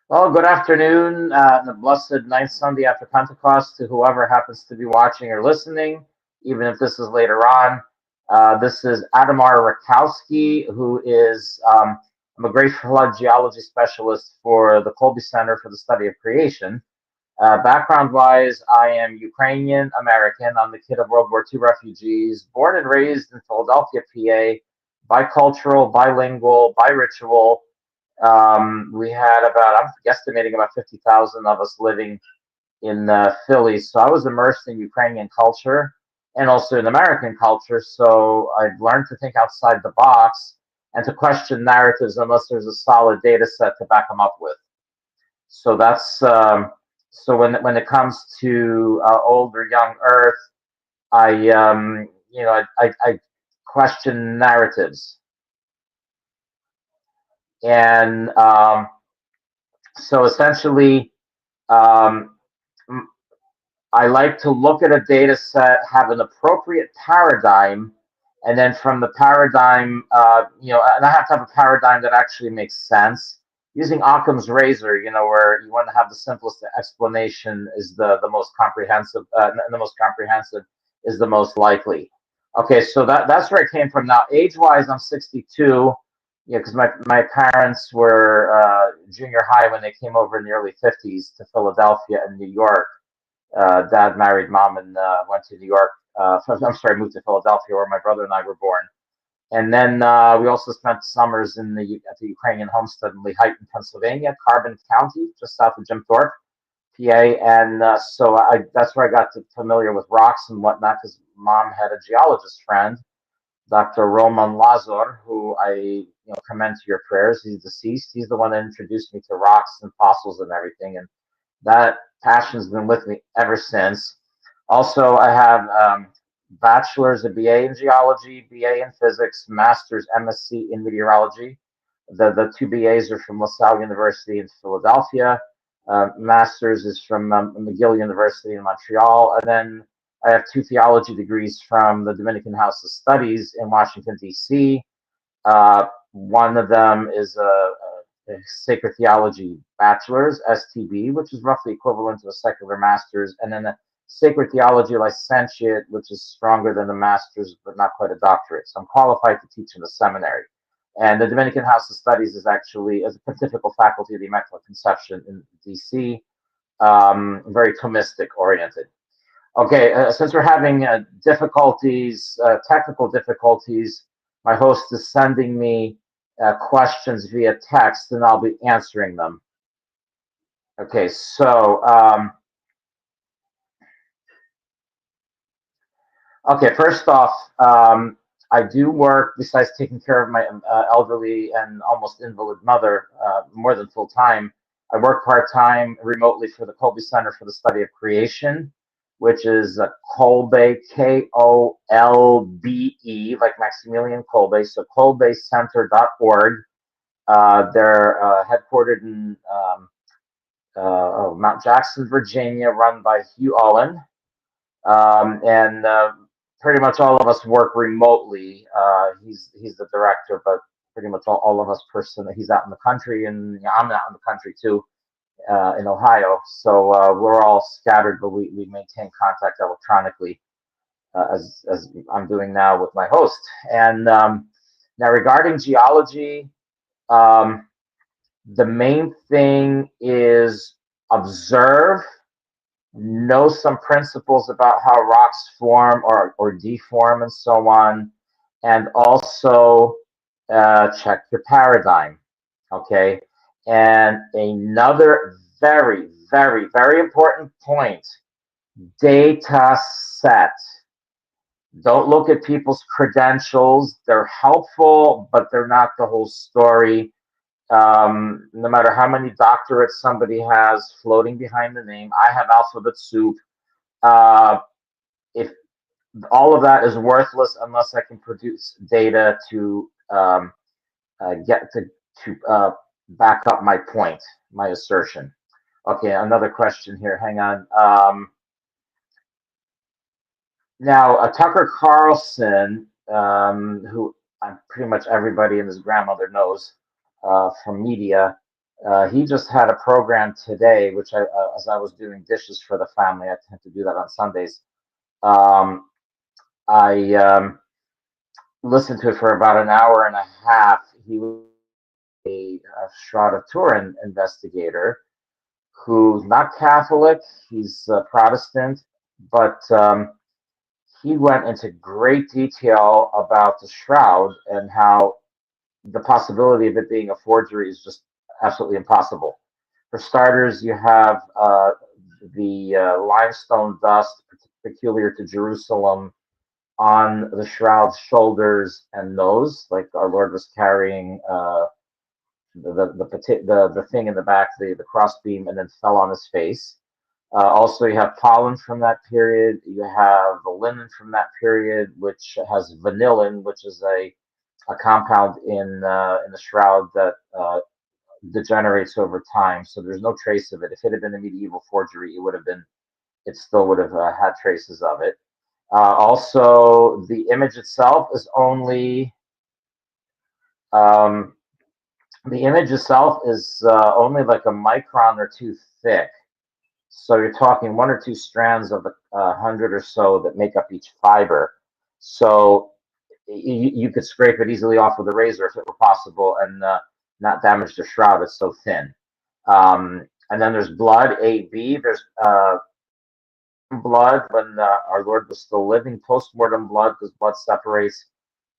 Well, good afternoon, the blessed ninth Sunday after Pentecost to whoever happens to be watching or listening, even if this is later on. This is Adamar Rakowski, who is I'm a great flood geology specialist for the Colby Center for the Study of Creation. Background-wise, I am Ukrainian American. I'm the kid of World War II refugees, born and raised in Philadelphia, PA, bicultural, bilingual, biritual. We had I'm guesstimating about 50,000 of us living in Philly. So I was immersed in Ukrainian culture and also in American culture. So I've learned to think outside the box and to question narratives unless there's a solid data set to back them up with. So that's so when it comes to old or young Earth, I question narratives and so essentially. Um, I like to look at a data set, have an appropriate paradigm, and then from the paradigm, and I have to have a paradigm that actually makes sense. Using Occam's razor, where you want to have the simplest explanation is the most comprehensive, and the most comprehensive is the most likely. Okay, so that's where I came from. Now, age-wise, I'm 62. Yeah, because my parents were junior high when they came over in the early 50s to Philadelphia and New York. Dad married mom and went to New York. I'm sorry, moved to Philadelphia where my brother and I were born. And then we also spent summers at the Ukrainian homestead in Lehighton, Pennsylvania, Carbon County, just south of Jim Thorpe, PA. And that's where I got familiar with rocks and whatnot because mom had a geologist friend, Dr. Roman Lazar, who I commend to your prayers. He's deceased. He's the one that introduced me to rocks and fossils and everything. And that passion's been with me ever since. Also, I have bachelor's, a BA in geology, BA in physics, master's, MSc in meteorology. The two BAs are from LaSalle University in Philadelphia. Master's is from McGill University in Montreal. And then I have two theology degrees from the Dominican House of Studies in Washington, D.C. One of them is a Sacred Theology Bachelor's, STB, which is roughly equivalent to a secular master's, and then a Sacred Theology Licentiate, which is stronger than the master's, but not quite a doctorate. So I'm qualified to teach in the seminary. And the Dominican House of Studies is actually as a pontifical faculty of the Immaculate Conception in DC, very Thomistic oriented. Okay, since we're having technical difficulties, my host is sending me questions via text, and I'll be answering them. Okay, so first off, I do work besides taking care of my elderly and almost invalid mother more than full time. I work part time remotely for the Colby Center for the Study of Creation, which is Kolbe, Kolbe, like Maximilian Kolbe, so kolbecenter.org. They're headquartered in Mount Jackson, Virginia, run by Hugh Owen. And pretty much all of us work remotely. He's the director, but pretty much all of us he's out in the country, and I'm out in the country too, in Ohio. So we're all scattered, but we maintain contact electronically, as I'm doing now with my host. And now regarding geology, um, the main thing is observe, know some principles about how rocks form or deform and so on, and also check your paradigm. Okay. And another very, very, very important point, data set. Don't look at people's credentials. They're helpful, but they're not the whole story. No matter how many doctorates somebody has floating behind the name, I have alphabet soup. Uh, if all of that is worthless unless I can produce data to get to back up my point, my assertion. Okay, another question here. Hang on. Now, Tucker Carlson, who pretty much everybody and his grandmother knows from media, He just had a program today, which as I was doing dishes for the family, I tend to do that on Sundays. Um, I listened to it for about an hour and a half. He was a Shroud of Turin investigator who's not Catholic. He's Protestant, but he went into great detail about the Shroud and how the possibility of it being a forgery is just absolutely impossible. For starters, you have the limestone dust peculiar to Jerusalem on the Shroud's shoulders and nose, like our Lord was carrying the thing in the back, the crossbeam, and then fell on his face. Also, you have pollen from that period. You have the linen from that period, which has vanillin, which is a compound in the shroud that degenerates over time. So there's no trace of it. If it had been a medieval forgery, it would have been. It still would have had traces of it. Also, the image itself is only um, the image itself is only like a micron or two thick. So you're talking one or two strands of the 100 or so that make up each fiber. So you could scrape it easily off with a razor if it were possible and not damage the shroud. It's so thin. And then there's blood, AB. There's blood when our Lord was still living, post-mortem blood, because blood separates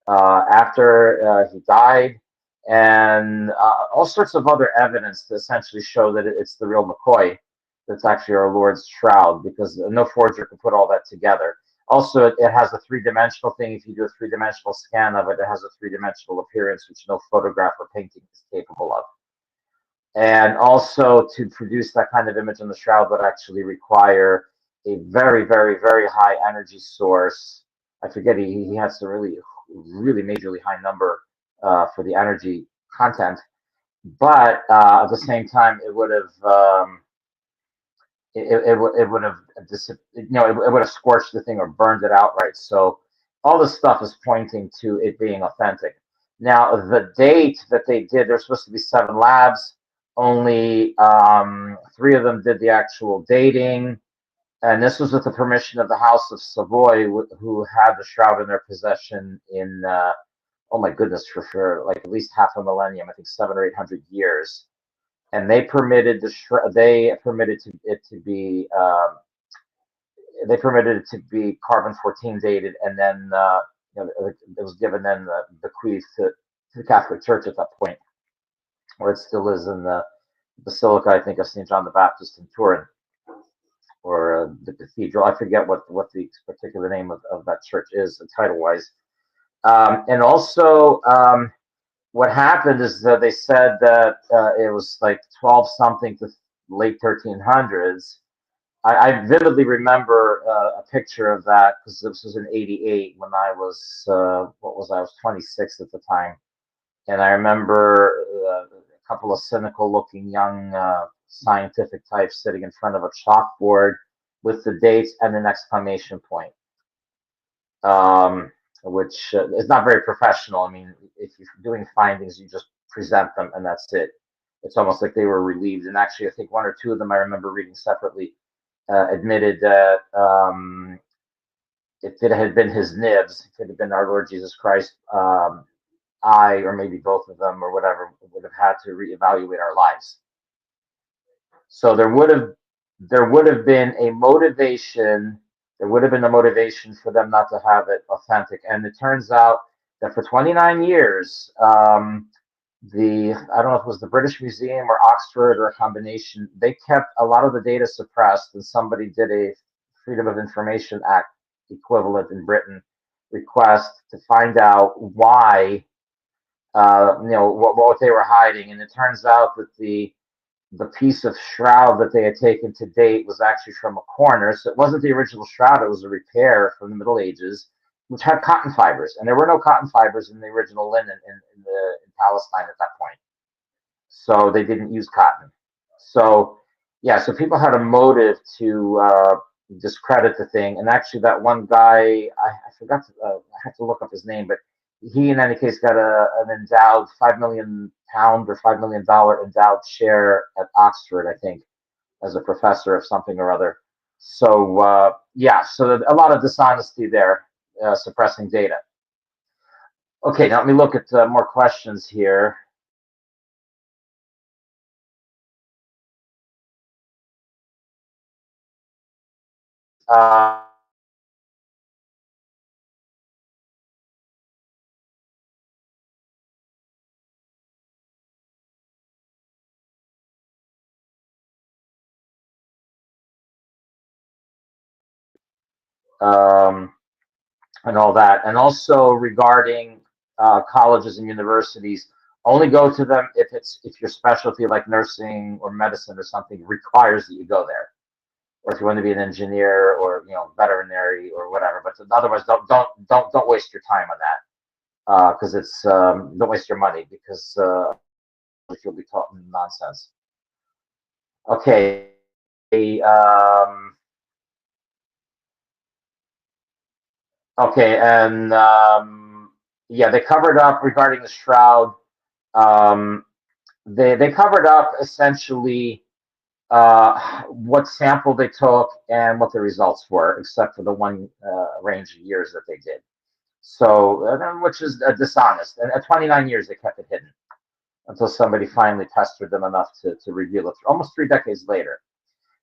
after he died, and all sorts of other evidence to essentially show that it's the real McCoy that's actually our Lord's shroud, because no forger can put all that together. Also, it has a three-dimensional thing. If you do a three-dimensional scan of it, it has a three-dimensional appearance, which no photograph or painting is capable of. And also, to produce that kind of image in the shroud would actually require a very, very, very high energy source. I forget, he has a really, really majorly high number for the energy content. But at the same time, it would have it would have it would have scorched the thing or burned it outright. So all this stuff is pointing to it being authentic. Now the date that they did, there's supposed to be 7 labs. Only 3 of them did the actual dating, and this was with the permission of the House of Savoy, who had the shroud in their possession in oh my goodness, for like at least half a millennium. I think 700 or 800 years, and they permitted it to be carbon 14 dated, and then it was given then bequeathed to the Catholic Church at that point, where it still is in the Basilica, I think, of St. John the Baptist in Turin, or the cathedral. I forget what the particular name of that church is, title wise. And also, what happened is that they said that it was like 12 something to late 1300s. I vividly remember a picture of that because this was in '88 when I was I was 26 at the time, and I remember a couple of cynical-looking young scientific types sitting in front of a chalkboard with the dates and an exclamation point, which is not very professional. I mean, if you're doing findings, you just present them and that's it. It's almost like they were relieved. And actually, I think 1 or 2 of them I remember reading separately admitted that if it had been his nibs, if it had been our Lord Jesus Christ, I, or maybe both of them or whatever, would have had to reevaluate our lives. So there would have been a motivation. There would have been a motivation for them not to have it authentic. And it turns out that for 29 years, I don't know if it was the British Museum or Oxford or a combination, they kept a lot of the data suppressed, and somebody did a Freedom of Information Act equivalent in Britain request to find out why, what they were hiding. And it turns out that the piece of shroud that they had taken to date was actually from a corner. So it wasn't the original shroud, it was a repair from the Middle Ages, which had cotton fibers. And there were no cotton fibers in the original linen in Palestine at that point. So they didn't use cotton. So, yeah, so people had a motive to discredit the thing. And actually, that one guy, I forgot I had to look up his name, but he, in any case, got an endowed $5 million or $5 million endowed chair at Oxford, I think, as a professor of something or other. So yeah, so a lot of dishonesty there, suppressing data. Okay, now let me look at more questions here. Uh, um, and all that, and also regarding colleges and universities, only go to them if your specialty, like nursing or medicine or something, requires that you go there, or if you want to be an engineer or veterinary or whatever. But otherwise, don't waste your time on that, because it's don't waste your money, because you'll be taught nonsense. Okay. Um, okay, and yeah, they covered up regarding the Shroud. Um, they covered up essentially what sample they took and what the results were, except for the one range of years that they did. So, which is dishonest. And at 29 years, they kept it hidden until somebody finally pestered them enough to reveal it. Almost 3 decades later.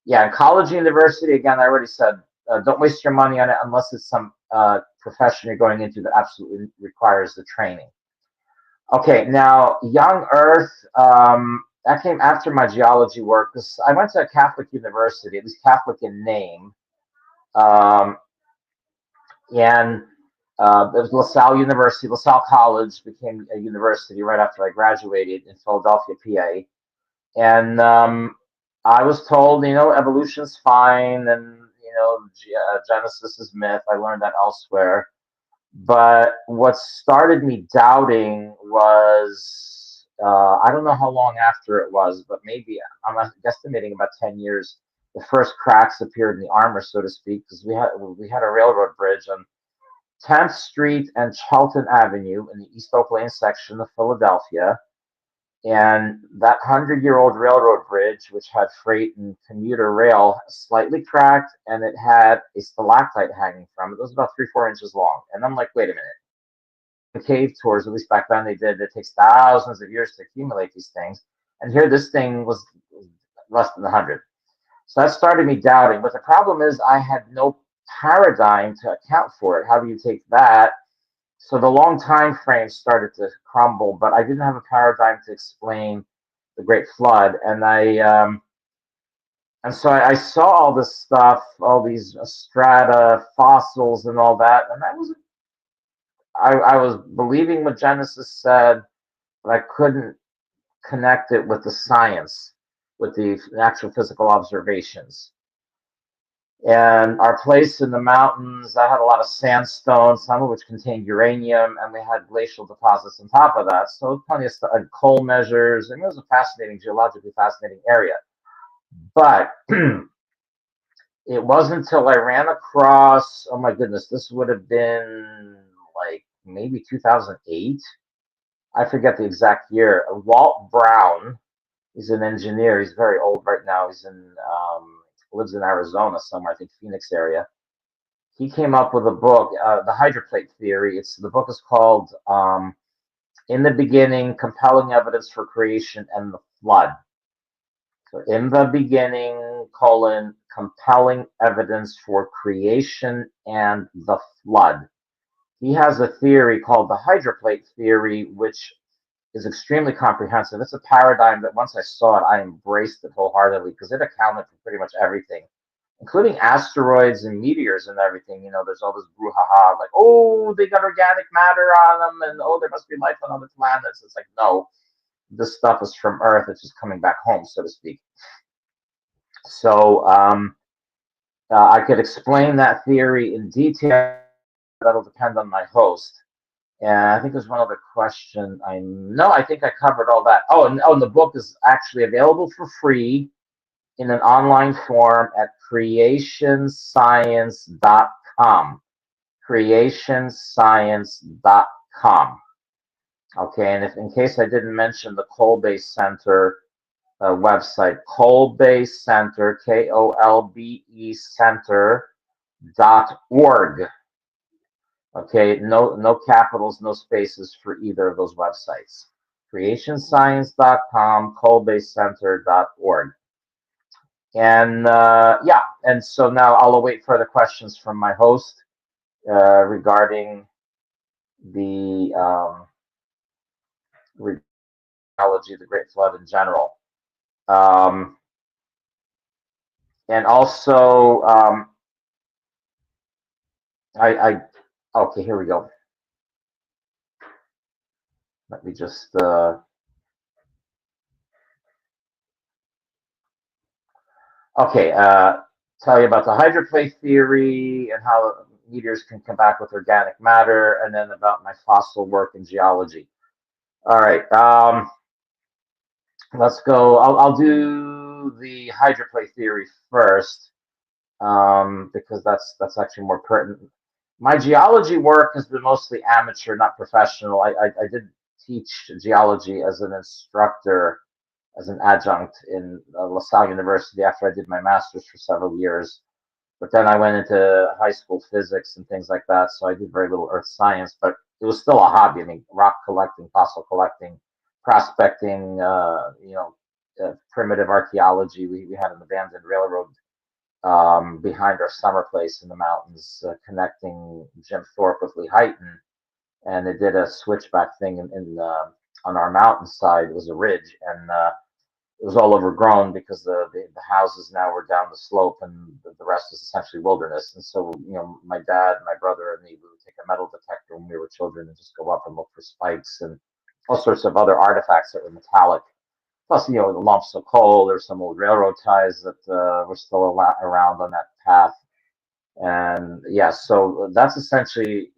Yeah, in college, university, again, I already said, don't waste your money on it unless it's some profession you're going into that absolutely requires the training. Okay, now Young Earth, that came after my geology work, because I went to a Catholic university, at least Catholic in name, um, and it was LaSalle University. LaSalle College became a university right after I graduated in Philadelphia, PA. And I was told, evolution's fine, and Genesis is myth. I learned that elsewhere. But what started me doubting was, I don't know how long after it was, but maybe I'm guesstimating about 10 years. The first cracks appeared in the armor, so to speak, because we had a railroad bridge on 10th Street and Charlton Avenue in the East Oak Lane section of Philadelphia. And that 100-year-old railroad bridge, which had freight and commuter rail, slightly cracked, and it had a stalactite hanging from it. It was about 3-4 inches long. And I'm like, wait a minute. The cave tours, at least back then they did, it takes thousands of years to accumulate these things. And here this thing was less than 100. So that started me doubting. But the problem is I had no paradigm to account for it. How do you take that? So the long time frame started to crumble, but I didn't have a paradigm to explain the Great Flood, and so I saw all this stuff, all these strata, fossils, and all that, and I was believing what Genesis said, but I couldn't connect it with the science, with the actual physical observations. And our place in the mountains, I had a lot of sandstone, some of which contained uranium, and we had glacial deposits on top of that. So plenty of stuff, and coal measures, and it was a fascinating, geologically fascinating area. But it wasn't until I ran across, oh my goodness, this would have been like maybe 2008. I forget the exact year. Walt Brown, he's an engineer. He's very old right now. Lives in Arizona somewhere, I think Phoenix area. He came up with a book, the hydroplate theory. The book is called "In the Beginning: Compelling Evidence for Creation and the Flood." So, in the beginning, compelling evidence for creation and the flood. He has a theory called the hydroplate theory, which is extremely comprehensive. It's a paradigm that once I saw it, I embraced it wholeheartedly because it accounted for pretty much everything, including asteroids and meteors and everything. There's all this brouhaha, like, oh, they got organic matter on them, and oh, there must be life on other planets. It's like, no, this stuff is from Earth. It's just coming back home, so to speak. So I could explain that theory in detail. That'll depend on my host. And I think there's one other question. I think I covered all that. And the book is actually available for free in an online form at creationscience.com. Creationscience.com. Okay, and if in case I didn't mention the Kolbe Center website, Kolbe Center, KOLBE Center.org. Okay, no capitals, no spaces for either of those websites. Creationscience.com, KolbeCenter.org. And yeah, and so now I'll await further questions from my host regarding the geology of the Great Flood in general. Um, and also, I okay, here we go. Let me just okay, tell you about the hydroplate theory and how meteors can come back with organic matter, and then about my fossil work in geology. All right, let's go. I'll do the hydroplate theory first, because that's actually more pertinent. My geology work has been mostly amateur, not professional. I did teach geology as an instructor, as an adjunct in La Salle University after I did my master's for several years. But then I went into high school physics and things like that, so I did very little earth science, but it was still a hobby. I mean, rock collecting, fossil collecting, prospecting, primitive archaeology. We had an abandoned railroad behind our summer place in the mountains, connecting Jim Thorpe with Lehighton, and they did a switchback thing in on our mountainside. It was a ridge, and it was all overgrown because the houses now were down the slope, and the rest is essentially wilderness. And so, my dad, my brother, and me, we would take a metal detector when we were children and just go up and look for spikes and all sorts of other artifacts that were metallic. Plus, the lumps of coal. There's some old railroad ties that were still around on that path. And yeah, so that's essentially,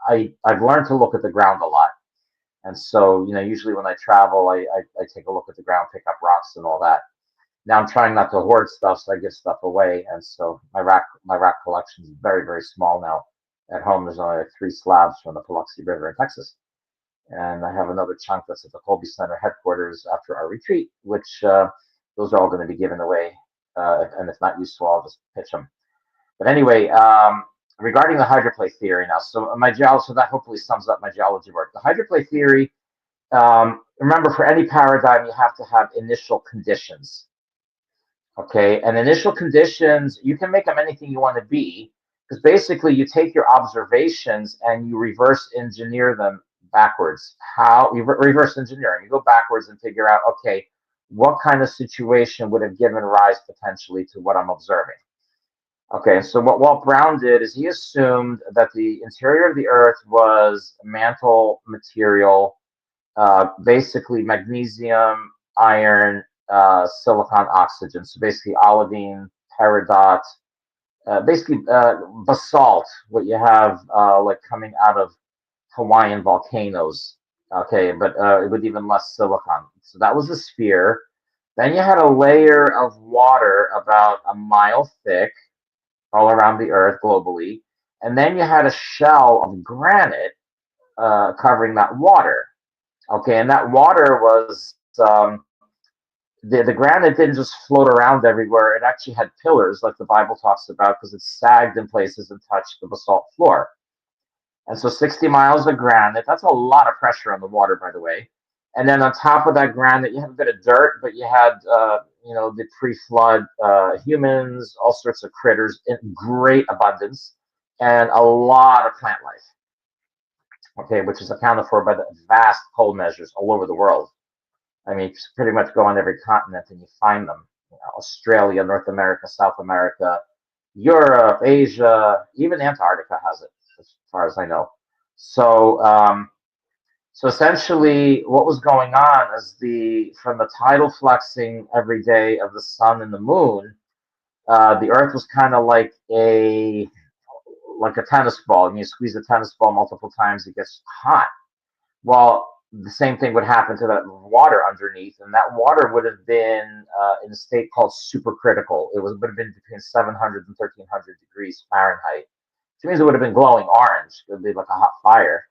I've learned to look at the ground a lot. And so, usually when I travel, I take a look at the ground, pick up rocks and all that. Now I'm trying not to hoard stuff, so I give stuff away. And so my rock collection is very, very small now. At home, there's only like 3 slabs from the Paluxy River in Texas. And I have another chunk that's at the Colby Center headquarters after our retreat, which those are all going to be given away. And if not useful, I'll just pitch them. But anyway, regarding the hydroplate theory now, so that hopefully sums up my geology work. The hydroplate theory, remember, for any paradigm, you have to have initial conditions. Okay, and initial conditions, you can make them anything you want to be, because basically you take your observations and you reverse engineer them backwards. How you reverse engineering? You go backwards and figure out, okay, what kind of situation would have given rise potentially to what I'm observing? Okay, so what Walt Brown did is he assumed that the interior of the Earth was mantle material, basically magnesium, iron, silicon, oxygen. So basically olivine, peridot, basically basalt, what you have like coming out of Hawaiian volcanoes. Okay, but with even less silicon. So that was the sphere. Then you had a layer of water about a mile thick all around the Earth globally. And then you had a shell of granite covering that water. Okay, and that water was the granite didn't just float around everywhere. It actually had pillars, like the Bible talks about, because it sagged in places and touched the basalt floor. And so 60 miles of granite, that's a lot of pressure on the water, by the way. And then on top of that granite, you have a bit of dirt, but you had, the pre-flood humans, all sorts of critters in great abundance, and a lot of plant life, okay, which is accounted for by the vast cold measures all over the world. I mean, you pretty much go on every continent and you find them. Australia, North America, South America, Europe, Asia, even Antarctica has it, as far as I know. So essentially, what was going on is from the tidal flexing every day of the sun and the moon, the Earth was kind of like a tennis ball. And you squeeze a tennis ball multiple times, it gets hot. Well, the same thing would happen to that water underneath, and that water would have been in a state called supercritical. Would have been between 700 and 1300 degrees Fahrenheit, which means it would have been glowing orange. It would be like a hot fire.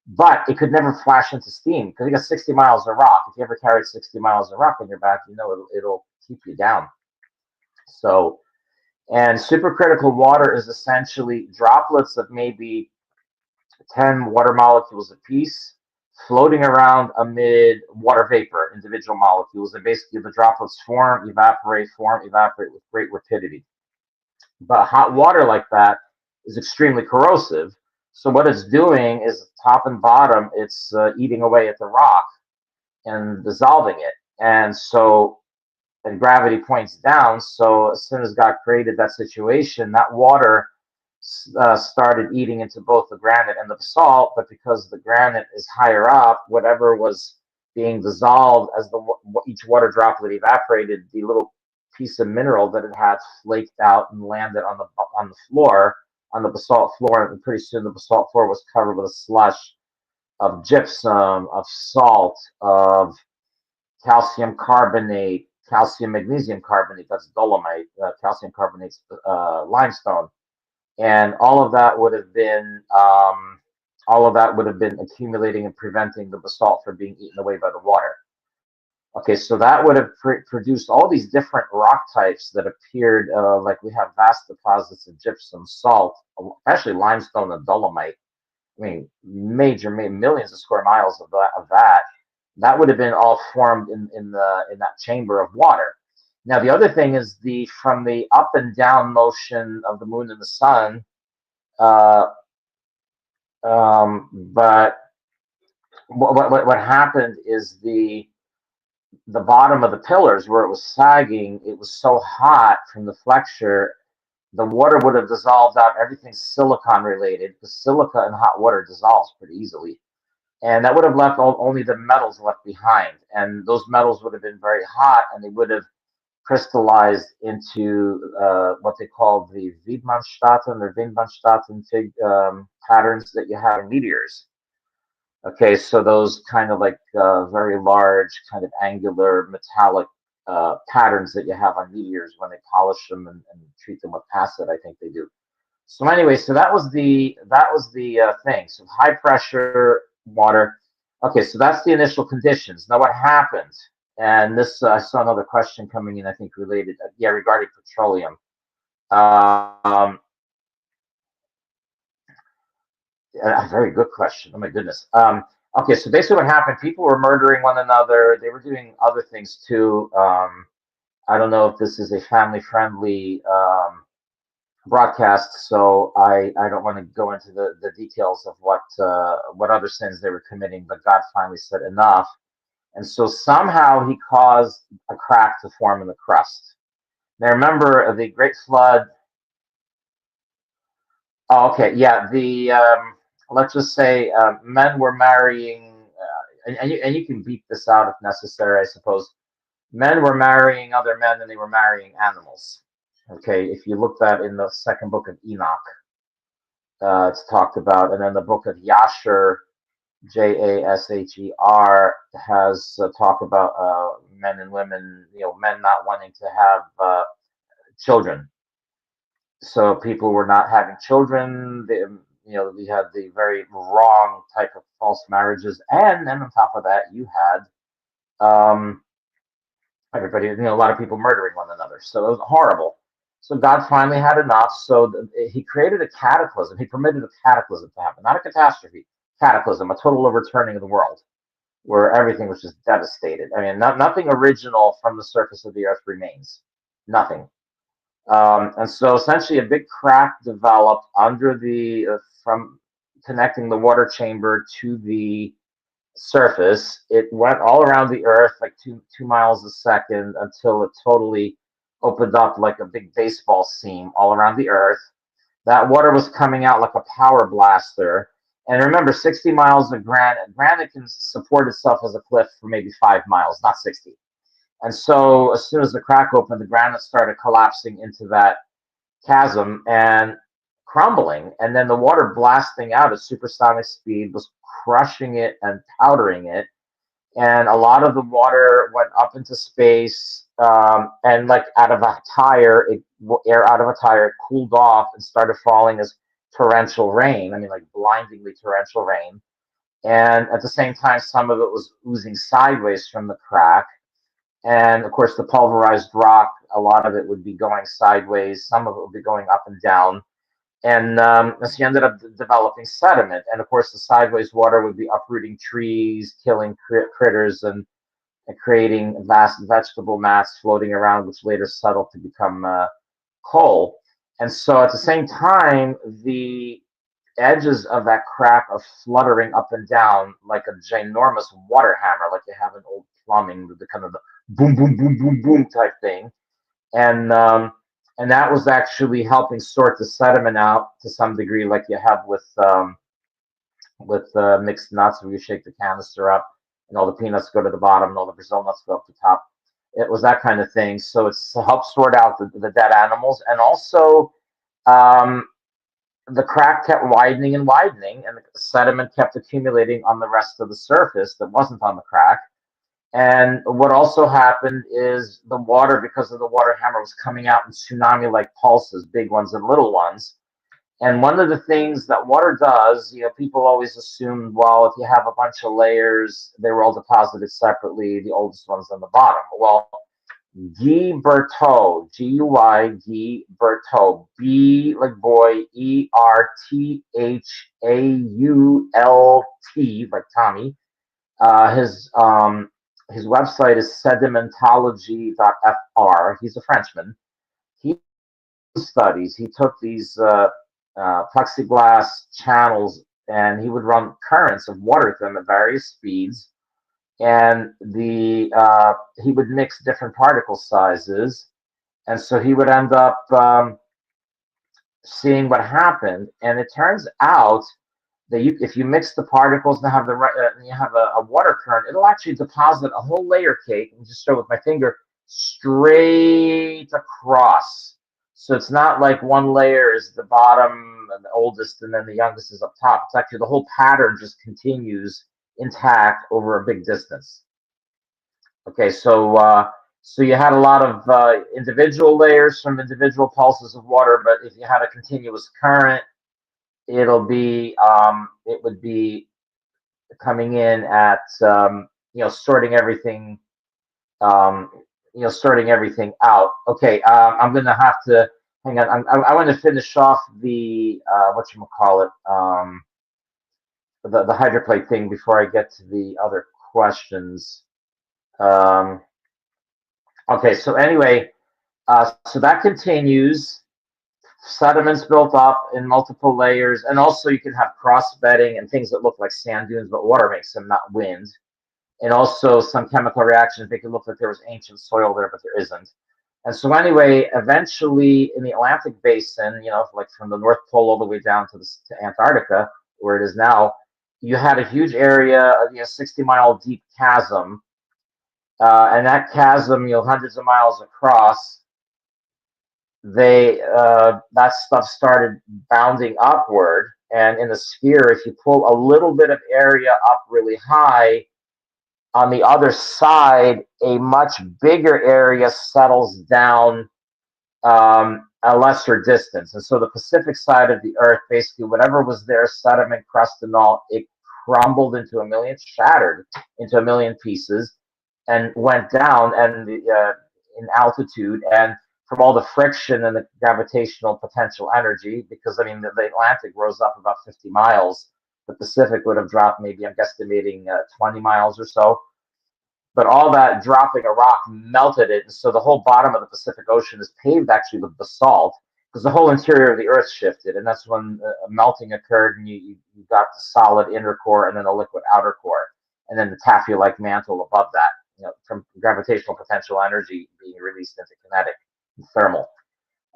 but it could never flash into steam because you got 60 miles of rock. If you ever carried 60 miles of rock on your back, you know it'll keep you down. So, and supercritical water is essentially droplets of maybe 10 water molecules apiece floating around amid water vapor, individual molecules. And basically, the droplets form, evaporate with great rapidity. But hot water like that is extremely corrosive. So, what it's doing is top and bottom, it's eating away at the rock and dissolving it. And so, and gravity points down. So as soon as God created that situation, that water started eating into both the granite and the basalt. But because the granite is higher up, whatever was being dissolved as each water droplet evaporated, the little piece of mineral that it had flaked out and landed on the floor, on the basalt floor, and pretty soon the basalt floor was covered with a slush of gypsum, of salt, of calcium carbonate, calcium magnesium carbonate, that's dolomite, calcium carbonate's limestone, and all of that would have been accumulating and preventing the basalt from being eaten away by the water. Okay, so that would have produced all these different rock types that appeared, like we have vast deposits of gypsum, salt, especially limestone and dolomite. I mean, major millions of square miles of that. That would have been all formed in that chamber of water. Now the other thing is from the up and down motion of the moon and the sun. Uh, but what happened is the bottom of the pillars where it was sagging, it was so hot from the flexure, the water would have dissolved out everything silicon related, because silica in hot water dissolves pretty easily. And that would have left only the metals left behind. And those metals would have been very hot, and they would have crystallized into what they call the Widmanstätten or Windmanstätten patterns that you have in meteors. Okay, so those kind of like very large, kind of angular, metallic patterns that you have on meteors when they polish them and treat them with acid, I think they do. So anyway, so that was the thing. So high pressure water. Okay, so that's the initial conditions. Now what happened? And this I saw another question coming in, I think related, regarding petroleum. A very good question. Oh my goodness. Okay, so basically what happened? People were murdering one another. They were doing other things too. I don't know if this is a family-friendly broadcast, so I don't want to go into the details of what other sins they were committing. But God finally said enough, and so somehow He caused a crack to form in the crust. Now remember the Great Flood. Oh, okay, yeah. Let's just say men were marrying, and you can beat this out if necessary, I suppose. Men were marrying other men, and they were marrying animals. Okay, if you look that in the second book of Enoch, it's talked about, and then the book of Yasher, Jasher, has talk about men and women, men not wanting to have children. So people were not having children. We had the very wrong type of false marriages, and then on top of that, you had everybody, a lot of people murdering one another. So it was horrible. So God finally had enough. So He created a cataclysm. He permitted a cataclysm to happen, not a catastrophe, cataclysm, a total overturning of the world, where everything was just devastated. I mean, nothing original from the surface of the earth remains. Nothing. And so essentially a big crack developed under from connecting the water chamber to the surface. It went all around the earth like 2 miles a second until it totally opened up like a big baseball seam all around the earth. That water was coming out like a power blaster. And remember, 60 miles of granite. Granite can support itself as a cliff for maybe 5 miles, not 60. And so as soon as the crack opened, the granite started collapsing into that chasm and crumbling. And then the water blasting out at supersonic speed was crushing it and powdering it. And a lot of the water went up into space, and like out of a tire, air out of a tire, it cooled off and started falling as torrential rain. I mean, like blindingly torrential rain. And at the same time, some of it was oozing sideways from the crack. And of course, the pulverized rock, a lot of it would be going sideways, some of it would be going up and down. And so you ended up developing sediment. And of course, the sideways water would be uprooting trees, killing critters, and creating vast vegetable mass floating around, which later settled to become coal. And so at the same time, the edges of that crack are fluttering up and down like a ginormous water hammer, like you have in old plumbing, with the kind of the boom, boom, boom, boom, boom type thing. And and that was actually helping sort the sediment out to some degree, like you have with mixed nuts, where you shake the canister up and all the peanuts go to the bottom and all the Brazil nuts go up the top. It was that kind of thing. So it's to help sort out the dead animals, and also um, the crack kept widening and widening, and the sediment kept accumulating on the rest of the surface that wasn't on the crack. And what also happened is the water, because of the water hammer, was coming out in tsunami-like pulses, big ones and little ones. And one of the things that water does, people always assume, well, if you have a bunch of layers, they were all deposited separately, the oldest ones on the bottom. Well, Guy Berthaud, Guy, Guy Berthaud, B like boy, Erthault, like Tommy. His website is sedimentology.fr. He's a Frenchman. He studies. He took these plexiglass channels, and he would run currents of water through them at various speeds, and he would mix different particle sizes, and so he would end up seeing what happened. And it turns out that if you mix the particles and have you have a water current, it'll actually deposit a whole layer cake. And just show with my finger straight across. So it's not like one layer is the bottom and the oldest, and then the youngest is up top. It's actually the whole pattern just continues intact over a big distance. Okay, so you had a lot of individual layers from individual pulses of water, but if you had a continuous current, it would be coming in at sorting everything sorting everything out. Okay, I'm gonna have to hang on. I want to finish off the whatchamacallit, the hydroplate thing before I get to the other questions. Um, okay, so anyway, so that continues. Sediments built up in multiple layers, and also you can have cross bedding and things that look like sand dunes, but water makes them, not wind. And also some chemical reactions make it look like there was ancient soil there, but there isn't. And so anyway, eventually in the Atlantic basin, like from the North Pole all the way down to Antarctica, where it is now, you had a huge area, 60-mile deep chasm, and that chasm, hundreds of miles across. That stuff started bounding upward, and in the sphere, if you pull a little bit of area up really high, on the other side, a much bigger area settles down a lesser distance. And so the Pacific side of the Earth, basically whatever was there, sediment, crust, and all, it crumbled shattered into a million pieces, and went down and in altitude, and from all the friction and the gravitational potential energy, because the Atlantic rose up about 50 miles, the Pacific would have dropped maybe, I'm guesstimating, 20 miles or so. But all that dropping a rock melted it, and so the whole bottom of the Pacific Ocean is paved actually with basalt, because the whole interior of the Earth shifted, and that's when melting occurred, and you got the solid inner core and then the liquid outer core, and then the taffy-like mantle above that, from gravitational potential energy being released into kinetic and thermal.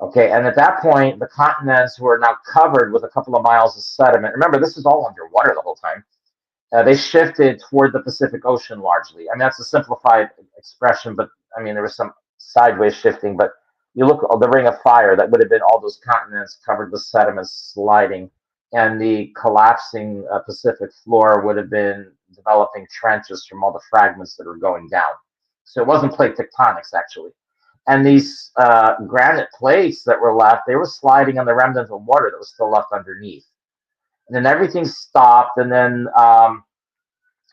Okay, and at that point, the continents were now covered with a couple of miles of sediment. Remember, this is all underwater the whole time. They shifted toward the Pacific Ocean largely. That's a simplified expression, but there was some sideways shifting. But you look at the Ring of Fire, that would have been all those continents covered with sediments sliding, and the collapsing Pacific floor would have been developing trenches from all the fragments that were going down. So it wasn't plate tectonics, actually. And these granite plates that were left, they were sliding on the remnant of water that was still left underneath. And then everything stopped, and then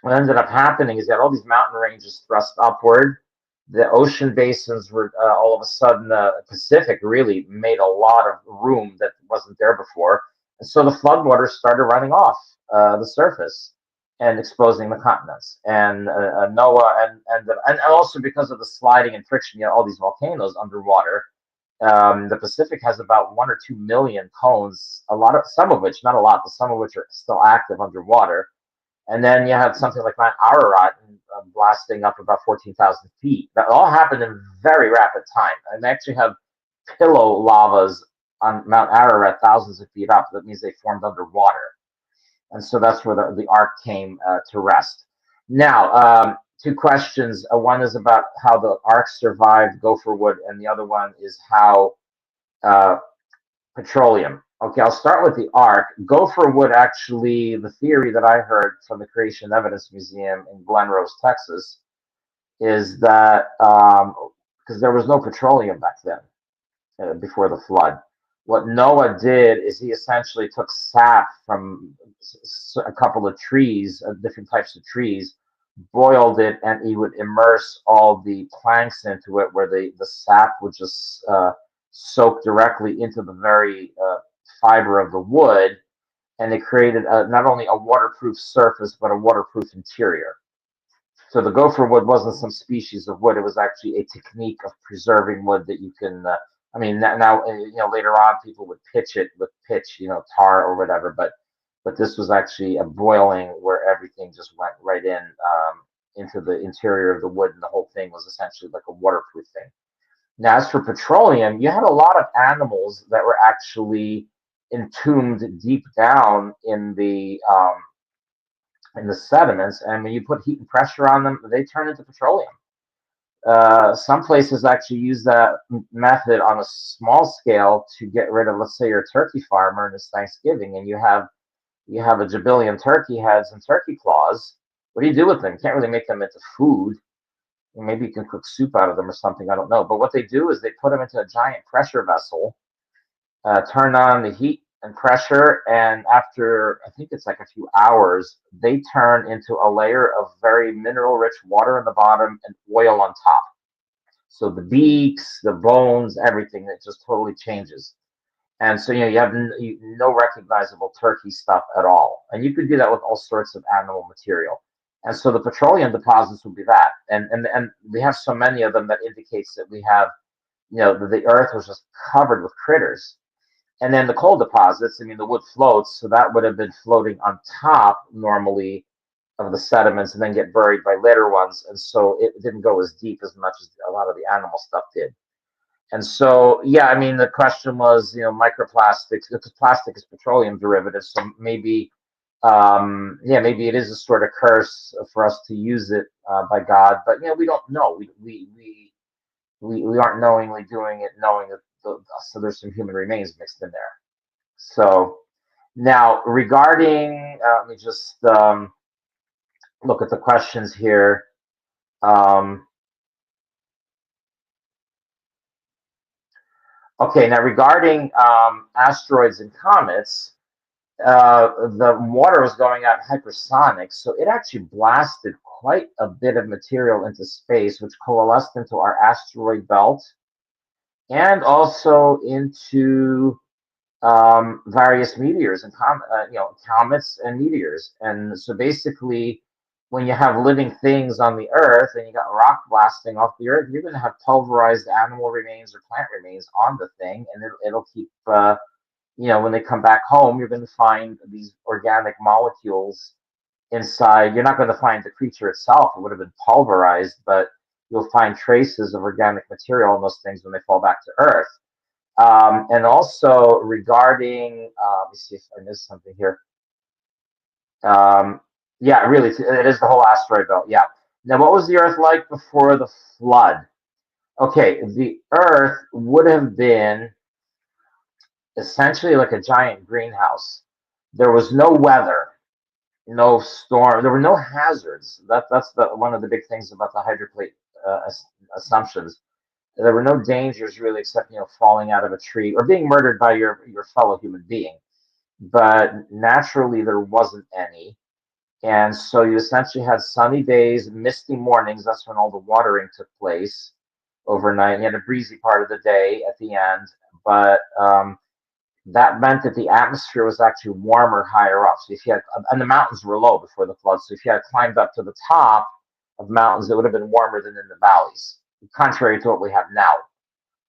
what ended up happening is that all these mountain ranges thrust upward. The ocean basins were all of a sudden, the Pacific really made a lot of room that wasn't there before. And so the floodwaters started running off the surface and exposing the continents. And Noah, and also because of the sliding and friction, all these volcanoes underwater. The Pacific has about 1 or 2 million cones, some of which, not a lot, but some of which are still active underwater. And then you have something like Mount Ararat blasting up about 14,000 feet. That all happened in very rapid time. And they actually have pillow lavas on Mount Ararat thousands of feet up. That means they formed underwater. And so that's where the ark came to rest. Now, two questions. One is about how the ark survived gopher wood, and the other one is how uh, petroleum. Okay, I'll start with the ark. Gopher wood, actually, the theory that I heard from the Creation Evidence Museum in Glen Rose, Texas, is that because there was no petroleum back then, before the flood, what Noah did is he essentially took sap from a couple of trees, different types of trees, boiled it, and he would immerse all the planks into it, where the sap would just soak directly into the very fiber of the wood, and it created not only a waterproof surface but a waterproof interior. So the gopher wood wasn't some species of wood; it was actually a technique of preserving wood that you can. I mean, now later on people would pitch it with pitch, tar or whatever, but this was actually a boiling where everything just went right into the interior of the wood, and the whole thing was essentially like a waterproof thing. Now, as for petroleum, you had a lot of animals that were actually entombed deep down in the sediments, and when you put heat and pressure on them, they turn into petroleum. Some places actually use that method on a small scale to get rid of, let's say, you're a turkey farmer and it's Thanksgiving, and you have a jabillion turkey heads and turkey claws. What do you do with them? You can't really make them into food. Maybe you can cook soup out of them or something. I don't know. But what they do is they put them into a giant pressure vessel, turn on the heat and pressure, and after, I think it's like a few hours, they turn into a layer of very mineral rich water in the bottom and oil on top. So the beaks, the bones, everything, it just totally changes. And so you have no recognizable turkey stuff at all. And you could do that with all sorts of animal material. And so the petroleum deposits would be that. And we have so many of them that indicates that we have, the earth was just covered with critters. And then the coal deposits, I mean, the wood floats, so that would have been floating on top normally of the sediments and then get buried by later ones. And so it didn't go as deep as much as a lot of the animal stuff did. And so, yeah, I mean, the question was, microplastics, because plastic is petroleum derivatives. So maybe, maybe it is a sort of curse for us to use it by God. But, we don't know. We aren't knowingly doing it, knowing that so there's some human remains mixed in there. So now regarding, let me just look at the questions here. Okay, now regarding asteroids and comets, the water was going out hypersonic, so it actually blasted quite a bit of material into space, which coalesced into our asteroid belt and also into various meteors and comets and meteors. And so basically, when you have living things on the Earth and you got rock blasting off the Earth, you're going to have pulverized animal remains or plant remains on the thing, and it'll keep. When they come back home, you're going to find these organic molecules inside. You're not going to find the creature itself; it would have been pulverized, but you'll find traces of organic material on those things when they fall back to Earth. And also regarding, let me see if I missed something here. Yeah, really, it is the whole asteroid belt. Yeah. Now, what was the Earth like before the flood? Okay, the Earth would have been essentially like a giant greenhouse. There was no weather, no storm. There were no hazards. That's one of the big things about the hydroplate assumptions. There were no dangers really, except falling out of a tree or being murdered by your fellow human being. But naturally, there wasn't any. And so you essentially had sunny days, misty mornings. That's when all the watering took place overnight. And you had a breezy part of the day at the end, but that meant that the atmosphere was actually warmer higher up. So if you had, and the mountains were low before the flood, so if you had climbed up to the top of mountains, it would have been warmer than in the valleys, contrary to what we have now.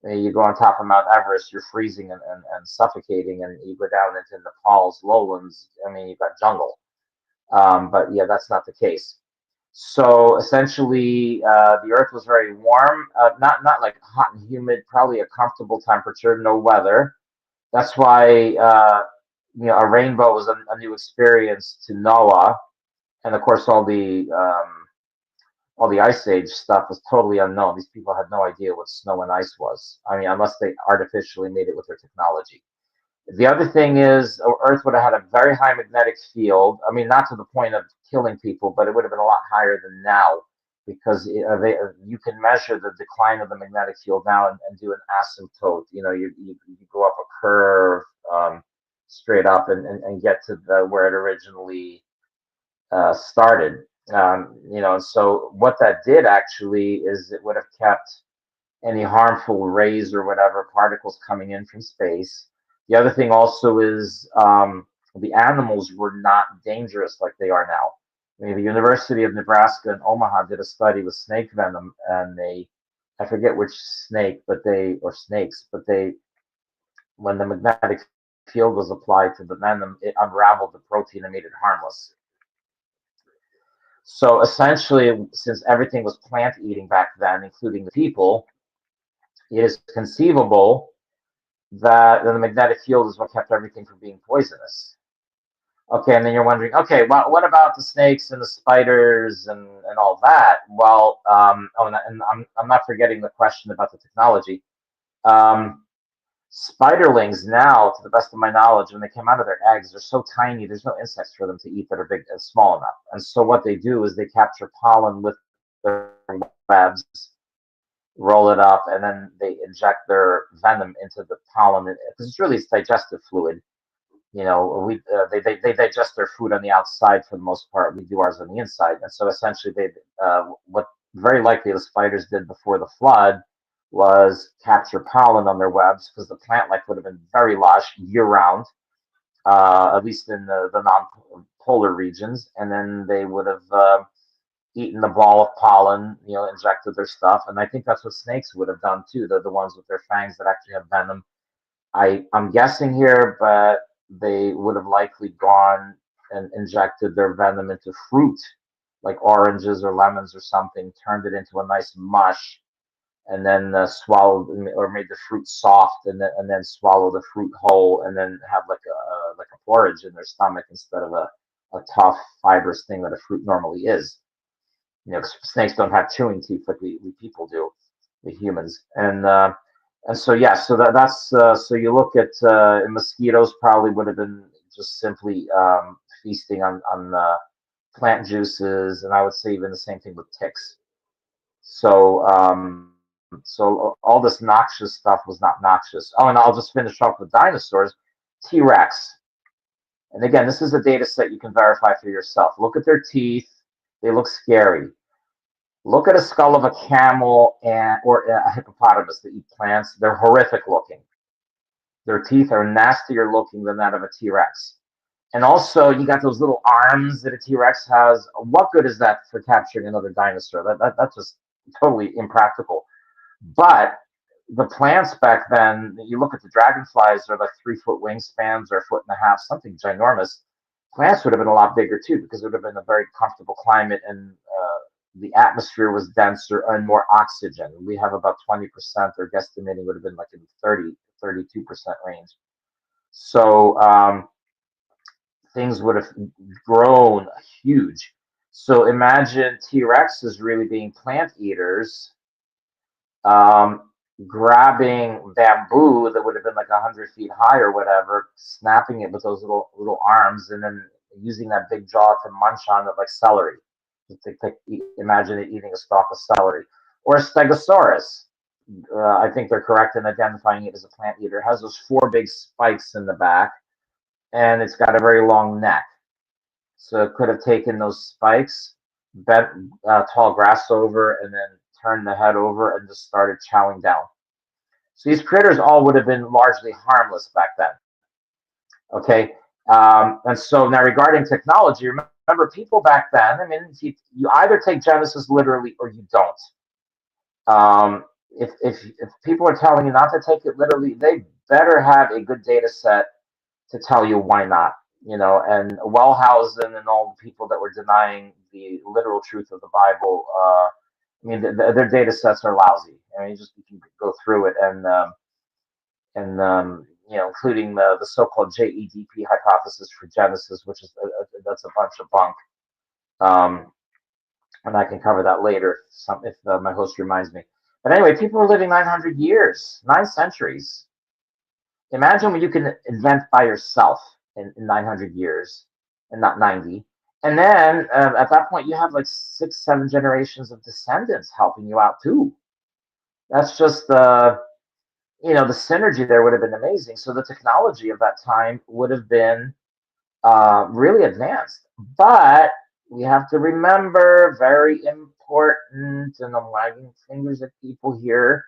You go on top of Mount Everest, you're freezing and suffocating, and you go down into Nepal's lowlands. I mean, you've got jungle. But yeah, that's not the case. So essentially, the Earth was very warm, not like hot and humid, probably a comfortable temperature, no weather. That's why a rainbow was a new experience to Noah, and of course all the ice age stuff was totally unknown. These people had no idea what snow and ice was. I mean, unless they artificially made it with their technology. The other thing is, Earth would have had a very high magnetic field. I mean, not to the point of killing people, but it would have been a lot higher than now because you can measure the decline of the magnetic field now and do an asymptote. You go up a curve straight up and get to where it originally started. And so what that did actually is it would have kept any harmful rays or whatever particles coming in from space. The other thing also is the animals were not dangerous like they are now. I mean, the University of Nebraska in Omaha did a study with snake venom, and I forget which snake, or snakes, but when the magnetic field was applied to the venom, it unraveled the protein and made it harmless. So essentially, since everything was plant eating back then, including the people, it is conceivable that the magnetic field is what kept everything from being poisonous. Okay, and then you're wondering, okay, well, what about the snakes and the spiders and all that? Well, and I'm not forgetting the question about the technology. Um, Spiderlings now, to the best of my knowledge, when they come out of their eggs, they're so tiny, there's no insects for them to eat that are big and small enough. And so what they do is they capture pollen with their webs, roll it up, and then they inject their venom into the pollen because it's really digestive fluid. They digest their food on the outside for the most part. We do ours on the inside, and so essentially what very likely the spiders did before the flood was capture pollen on their webs because the plant life would have been very lush year round, at least in the non-polar regions, and then they would have eaten the ball of pollen, injected their stuff, and I think that's what snakes would have done too. They're the ones with their fangs that actually have venom. I'm guessing here, but they would have likely gone and injected their venom into fruit, like oranges or lemons or something, turned it into a nice mush, and then swallowed or made the fruit soft, and then swallow the fruit whole, and then have like a porridge in their stomach instead of a tough fibrous thing that a fruit normally is. Snakes don't have chewing teeth like we people do, the humans, and so yeah, so that's so you look at mosquitoes probably would have been just simply feasting on plant juices, and I would say even the same thing with ticks. So all this noxious stuff was not noxious. Oh, and I'll just finish off with dinosaurs. T-Rex. And again, this is a data set you can verify for yourself. Look at their teeth. They look scary. Look at a skull of a camel or a hippopotamus that eat plants. They're horrific looking. Their teeth are nastier looking than that of a T-Rex. And also, you got those little arms that a T-Rex has. What good is that for capturing another dinosaur? That's just totally impractical. But the plants back then, you look at the dragonflies, they're like 3 foot wingspans or a foot and a half, something ginormous. Plants would have been a lot bigger too because it would have been a very comfortable climate, and the atmosphere was denser and more oxygen. We have about 20%, they're guesstimating would have been like in 32% range. So things would have grown huge. So imagine T-Rexes really being plant eaters, um, grabbing bamboo that would have been like 100 feet high or whatever, snapping it with those little arms, and then using that big jaw to munch on it like celery. Imagine it eating a stalk of celery. Or a stegosaurus. I think they're correct in identifying it as a plant eater. It has those 4 big spikes in the back, and it's got a very long neck. So it could have taken those spikes, bent tall grass over, and then turned the head over and just started chowing down. So these critters all would have been largely harmless back then. Okay. And so now regarding technology, remember people back then, I mean, you either take Genesis literally or you don't. If people are telling you not to take it literally, they better have a good data set to tell you why not. And Wellhausen and all the people that were denying the literal truth of the Bible, I mean, their data sets are lousy. I mean, you can go through it and including the so-called JEDP hypothesis for Genesis, which is that's a bunch of bunk. Um, and I can cover that later if my host reminds me. But anyway, people were living 900 years, 9 centuries. Imagine what you can invent by yourself in 900 years and not 90. And then at that point, you have like 6, 7 generations of descendants helping you out too. That's just the synergy there would have been amazing. So the technology of that time would have been really advanced. But we have to remember, very important, and I'm wagging fingers at people here,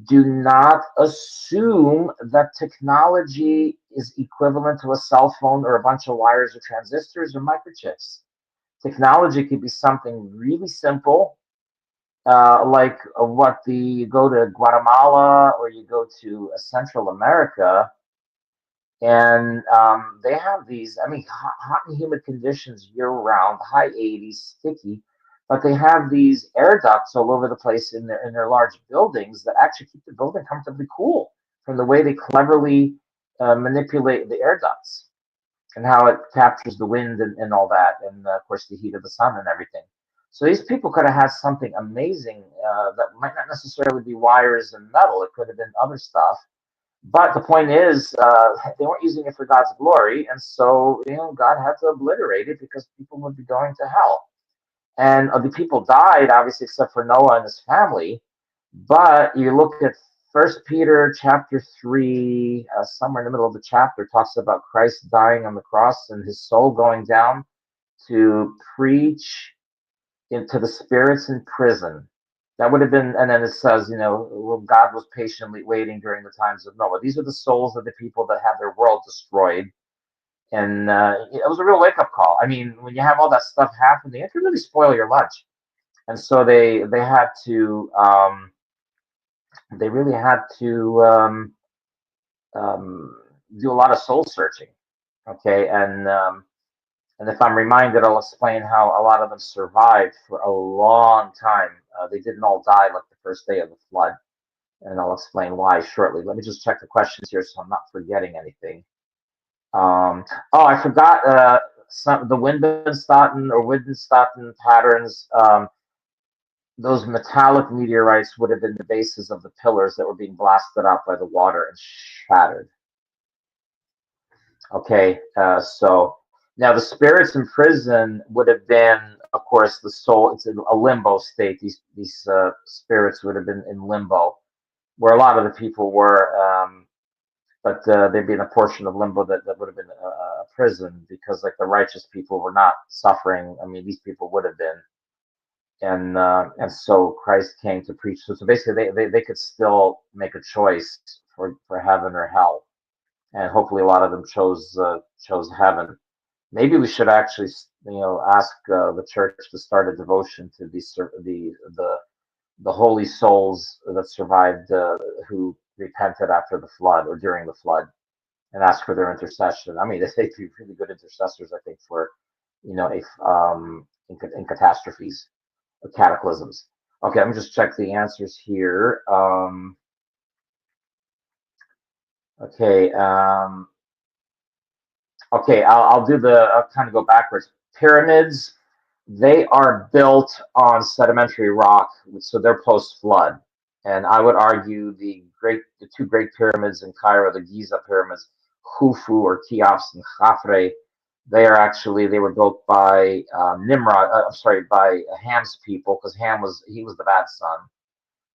do not assume that technology is equivalent to a cell phone or a bunch of wires or transistors or microchips. Technology could be something really simple, like you go to Guatemala or you go to Central America, and they have these, I mean, hot and humid conditions year round, high 80s, sticky, but they have these air ducts all over the place in their large buildings that actually keep the building comfortably cool from the way they cleverly manipulate the air ducts and how it captures the wind and all that, and of course the heat of the sun and everything. So these people could have had something amazing that might not necessarily be wires and metal. It could have been other stuff. But the point is, they weren't using it for God's glory, and so God had to obliterate it because people would be going to hell. And the people died, obviously, except for Noah and his family. But you look at First Peter chapter 3, somewhere in the middle of the chapter, talks about Christ dying on the cross and his soul going down to preach into the spirits in prison. That would have been, and then it says, well, God was patiently waiting during the times of Noah. These are the souls of the people that had their world destroyed. And it was a real wake up call. I mean, when you have all that stuff happening, it can really spoil your lunch. And so they had to, they really had to do a lot of soul searching. Okay. And if I'm reminded, I'll explain how a lot of them survived for a long time. They didn't all die like the first day of the flood, and I'll explain why shortly. Let me just check the questions here so I'm not forgetting anything. I forgot the Wittgenstein patterns. Those metallic meteorites would have been the basis of the pillars that were being blasted out by the water and shattered. Okay, so now the spirits in prison would have been, of course, the soul. It's in a limbo state. These spirits would have been in limbo, where a lot of the people were, but there'd been a portion of limbo that would have been a prison, because like the righteous people were not suffering. I mean, these people would have been, and so Christ came to preach. So basically, they could still make a choice for heaven or hell, and hopefully a lot of them chose heaven. Maybe we should actually, ask the church to start a devotion to the holy souls that survived, who repented after the flood or during the flood, and ask for their intercession. I mean, they'd be really good intercessors, I think, for in catastrophes or cataclysms. Okay, let me just check the answers here. Okay. Okay, I'll do I'll kind of go backwards. Pyramids, they are built on sedimentary rock, so they're post-flood. And I would argue the two great pyramids in Cairo, the Giza pyramids, Khufu or Cheops and Khafre, they were built by Nimrod. I'm sorry, by Ham's people, because he was the bad son,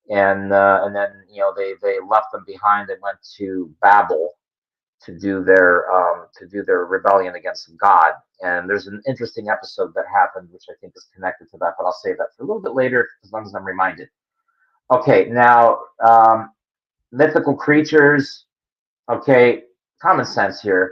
and then they left them behind and went to Babel, to do their rebellion against God. And there's an interesting episode that happened, which I think is connected to that, but I'll save that for a little bit later, as long as I'm reminded. Okay, now mythical creatures. Okay, common sense here.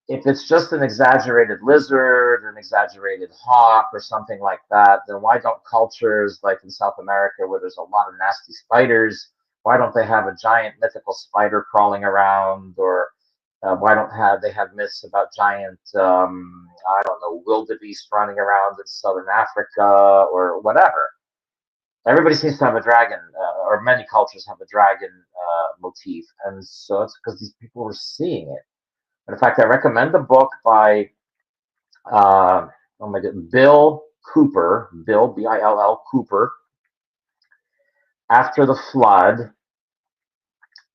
If it's just an exaggerated lizard or an exaggerated hawk or something like that, then why don't cultures like in South America where there's a lot of nasty spiders, why don't they have a giant mythical spider crawling around? Or why don't have they have myths about giant, I don't know, wildebeest running around in southern Africa or whatever? Everybody seems to have a dragon, or many cultures have a dragon motif, and so it's because these people were seeing it. And in fact, I recommend the book by oh my God, Bill Cooper, Bill Bill Cooper, After the Flood,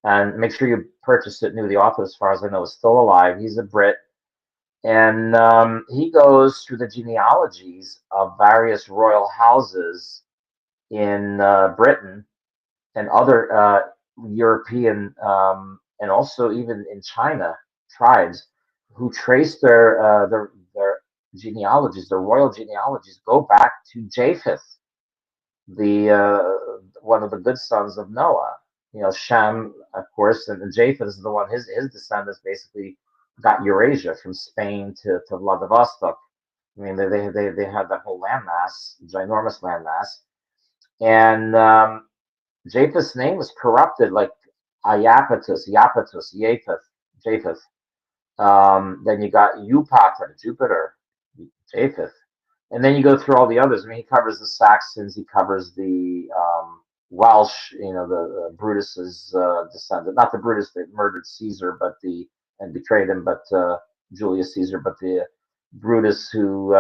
and make sure you purchase it new. The author, as far as I know, is still alive. He's a Brit, and he goes through the genealogies of various royal houses in Britain and other European and also even in China tribes who trace their genealogies, their royal genealogies, go back to Japheth, the one of the good sons of Noah. You know, Shem, of course, and Japheth is the one. His descendants basically got Eurasia from Spain to Vladivostok. I mean, they had that whole landmass, ginormous landmass, and Japheth's name was corrupted like Iapetus, Iapetus, Japheth, Japheth. Then you got Eupator, Jupiter, Japheth. And then you go through all the others. I mean, he covers the Saxons, he covers the Welsh, you know, the Brutus's descendant, not the Brutus that murdered Caesar, but the and betrayed him, but Julius Caesar, but the Brutus who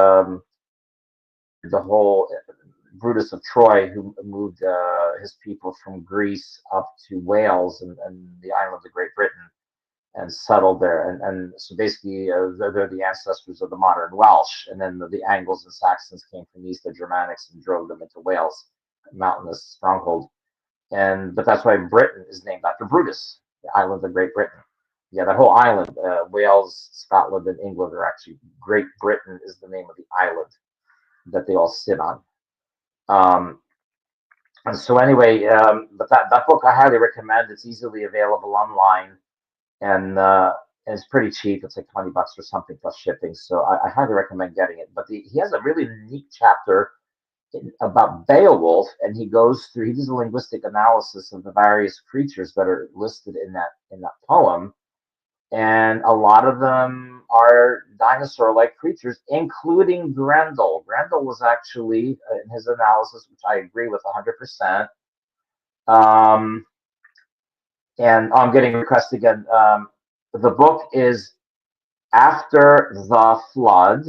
the whole Brutus of Troy, who moved his people from Greece up to Wales and the island of Great Britain and settled there. And so basically, they're the ancestors of the modern Welsh. And then the Angles and Saxons came from the east, the Germanics, and drove them into Wales, a mountainous stronghold. But that's why Britain is named after Brutus, the island of Great Britain. Yeah, that whole island, Wales, Scotland, and England are actually Great Britain is the name of the island that they all sit on. And so anyway, but that book I highly recommend. It's easily available online, and it's pretty cheap. It's like $20 or something plus shipping. So I highly recommend getting it. But he has a really neat chapter about Beowulf, and he does a linguistic analysis of the various creatures that are listed in that poem, and a lot of them are dinosaur-like creatures, including Grendel. Grendel was actually, in his analysis, which I agree with 100%. And I'm getting a request again. The book is After the Flood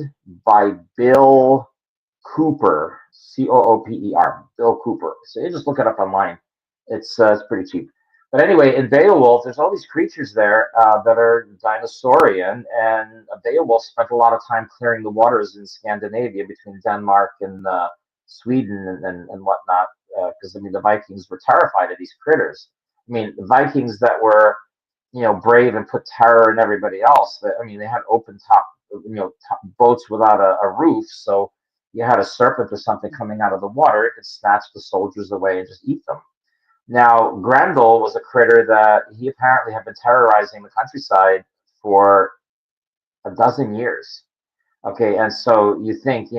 by Bill Cooper, Cooper, Bill Cooper. So you just look it up online. It's pretty cheap. But anyway, in Beowulf, there's all these creatures there that are dinosaurian, and Beowulf spent a lot of time clearing the waters in Scandinavia between Denmark and Sweden and whatnot, because I mean the Vikings were terrified of these critters. I mean, the Vikings that were, you know, brave and put terror in everybody else. I mean, they had open top, you know, boats without a roof, so you had a serpent or something coming out of the water, it could snatch the soldiers away and just eat them. Now, Grendel was a critter that he apparently had been terrorizing the countryside for a dozen years. Okay, and so you think,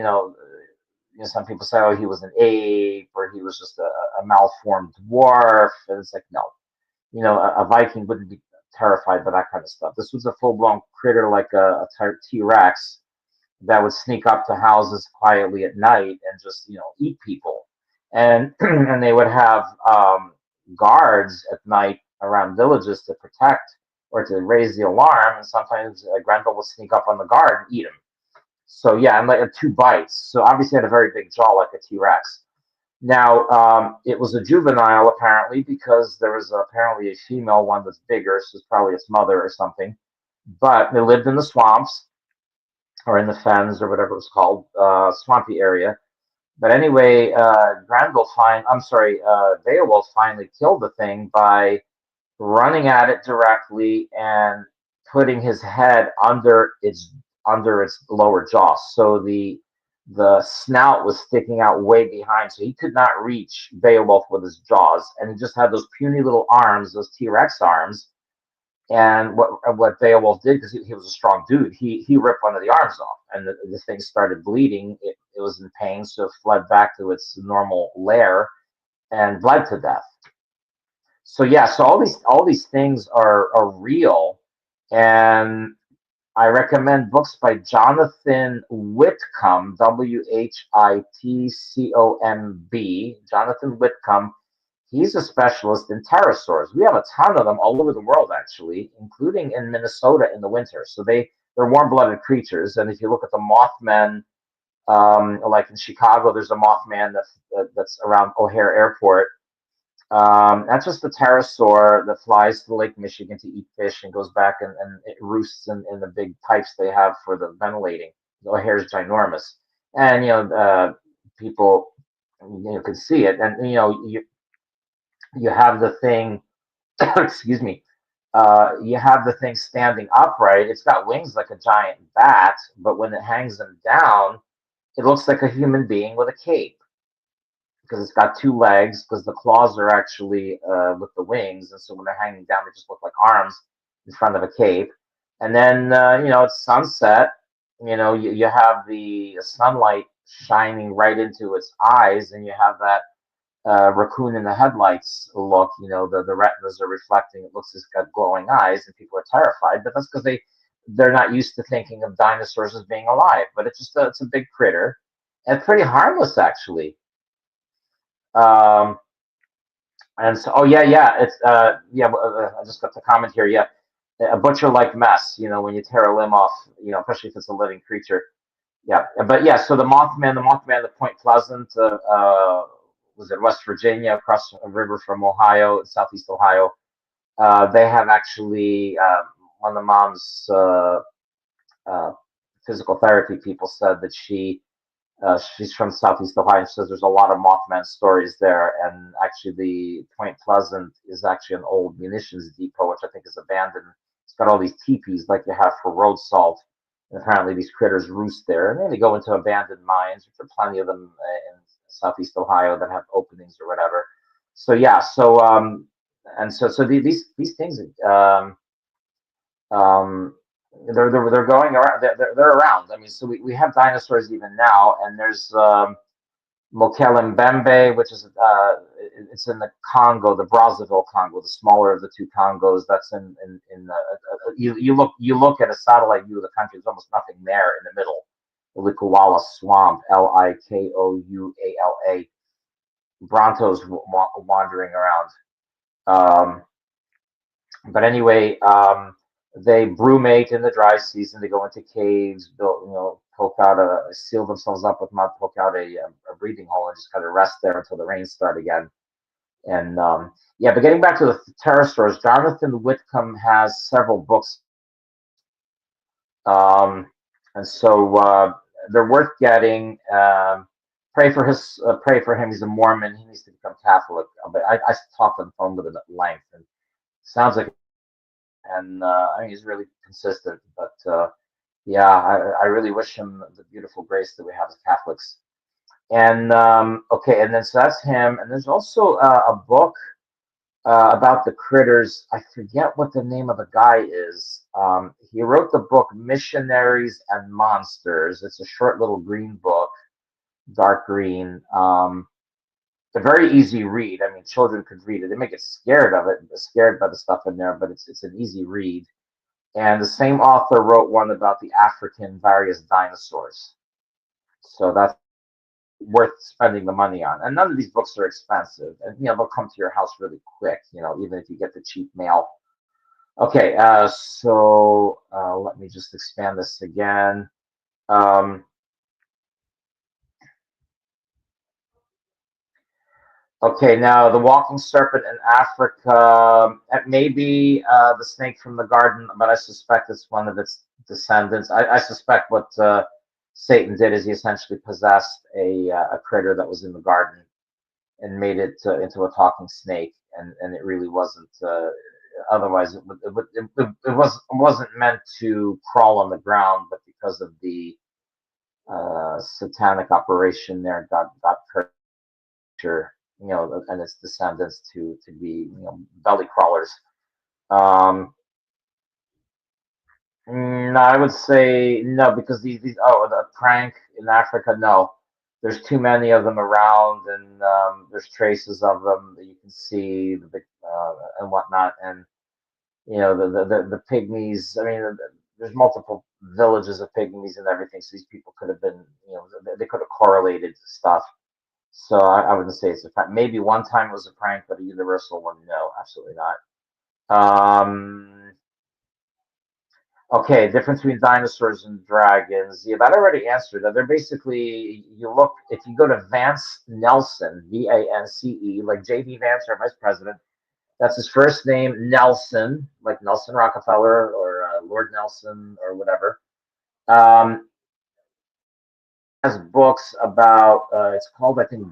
some people say, oh, he was an ape or he was just a malformed dwarf. And it's like, no, a Viking wouldn't be terrified by that kind of stuff. This was a full-blown critter like a T-Rex that would sneak up to houses quietly at night and just, eat people. And and they would have guards at night around villages to protect or to raise the alarm. And sometimes Grendel would sneak up on the guard and eat him. So yeah, and like 2 bites. So obviously had a very big jaw like a T-Rex. Now, it was a juvenile apparently because there was apparently a female one that's bigger, so it's probably its mother or something. But they lived in the swamps or in the fens or whatever it was called, swampy area. But anyway, Beowulf finally killed the thing by running at it directly and putting his head under its lower jaw. So the snout was sticking out way behind, so he could not reach Beowulf with his jaws, and he just had those puny little arms, those T-Rex arms. And what Beowulf did, because he was a strong dude, he ripped one of the arms off, and the thing started bleeding. It was in pain, so it fled back to its normal lair and bled to death. So yeah, so all these things are real, and I recommend books by Jonathan Whitcomb, Whitcomb. Jonathan Whitcomb. He's a specialist in pterosaurs. We have a ton of them all over the world, actually, including in Minnesota in the winter. So they're warm-blooded creatures. And if you look at the Mothman, like in Chicago, there's a Mothman that's around O'Hare Airport. That's just the pterosaur that flies to Lake Michigan to eat fish and goes back and it roosts in the big pipes they have for the ventilating. The O'Hare is ginormous, and people can see it, and you have the thing. Excuse me. You have the thing standing upright. It's got wings like a giant bat, but when it hangs them down, it looks like a human being with a cape, because it's got two legs, because the claws are actually with the wings, and so when they're hanging down, they just look like arms in front of a cape. And then it's sunset. You have the sunlight shining right into its eyes, and you have that raccoon in the headlights look. The retinas are reflecting. It looks as it's got glowing eyes, and people are terrified. But that's because they're not used to thinking of dinosaurs as being alive. But it's a big critter, and pretty harmless actually. Um, and so, oh yeah, it's I just got the comment here. Yeah, a butcher like mess. When you tear a limb off, especially if it's a living creature. Yeah, but yeah. So the Mothman at Point Pleasant, was it West Virginia, across a river from Ohio, southeast Ohio. They have actually one of the mom's uh, physical therapy people said that she's from Southeast Ohio, and says there's a lot of Mothman stories there. And actually, the Point Pleasant is actually an old munitions depot, which I think is abandoned. It's got all these teepees like you have for road salt. And apparently, these critters roost there. And then they go into abandoned mines, which are plenty of them in Southeast Ohio that have openings or whatever. So yeah, these things. Um, they're going around. They're around. I mean, so we have dinosaurs even now, and there's Mokele-mbembe, which is it's in the Congo, the Brazzaville Congo, the smaller of the two Congos. That's you look at a satellite view of the country. There's almost nothing there in the middle. The Likuala Swamp, Likoula. Brontos wandering around. Um, but anyway, they brumate in the dry season. They go into caves, seal themselves up with mud, poke out a breathing hole, and just kind of rest there until the rains start again. And yeah, but getting back to the pterosaurs, Jonathan Whitcomb has several books, um, and so they're worth getting. Pray for him. He's a Mormon. He needs to become Catholic. But I talked on the phone with him at length, and sounds like, and I mean, he's really consistent. But yeah, I really wish him the beautiful grace that we have as Catholics. And okay, and then so that's him. And there's also a book about the critters. I forget what the name of the guy is. He wrote the book Missionaries and Monsters. It's a short little green book, dark green. A very easy read. I mean, children could read it. They may get scared of it, scared by the stuff in there, but it's an easy read. And the same author wrote one about the African various dinosaurs. So that's worth spending the money on. And none of these books are expensive. And, they'll come to your house really quick, even if you get the cheap mail. Okay, so let me just expand this again. Okay, now the walking serpent in Africa, it may be the snake from the garden, but I suspect it's one of its descendants. I suspect what Satan did is he essentially possessed a critter that was in the garden and made it into a talking snake, and it really wasn't. Otherwise, it wasn't meant to crawl on the ground, but because of the satanic operation there, God got Persia, and its descendants to be, belly crawlers. Um, no, I would say no, because these the prank in Africa, no. There's too many of them around, and there's traces of them that you can see, the big and whatnot, and the pygmies. I mean, there's multiple villages of pygmies and everything, so these people could have been, they could have correlated stuff. So I wouldn't say it's a prank. Maybe one time it was a prank, but a universal one, no, absolutely not. Okay, difference between dinosaurs and dragons. Yeah, that already answered that. They're basically, if you go to Vance Nelson, VANCE, like J.D. Vance, our vice president, that's his first name, Nelson, like Nelson Rockefeller or Lord Nelson or whatever. Has books about, it's called, I think,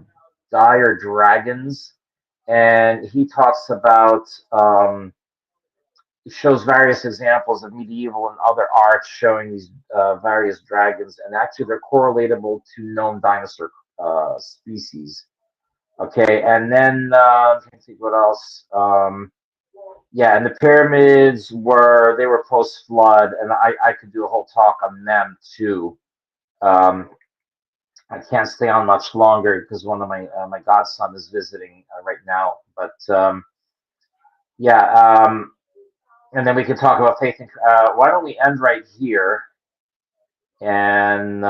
Dire Dragons. And he talks about, shows various examples of medieval and other arts showing these various dragons, and actually they're correlatable to known dinosaur species. Okay, and then let's see what else. Yeah, and the pyramids were post flood, and I could do a whole talk on them too. Um, I can't stay on much longer because one of my godson is visiting right now. But yeah, and then we can talk about faith. Why don't we end right here? And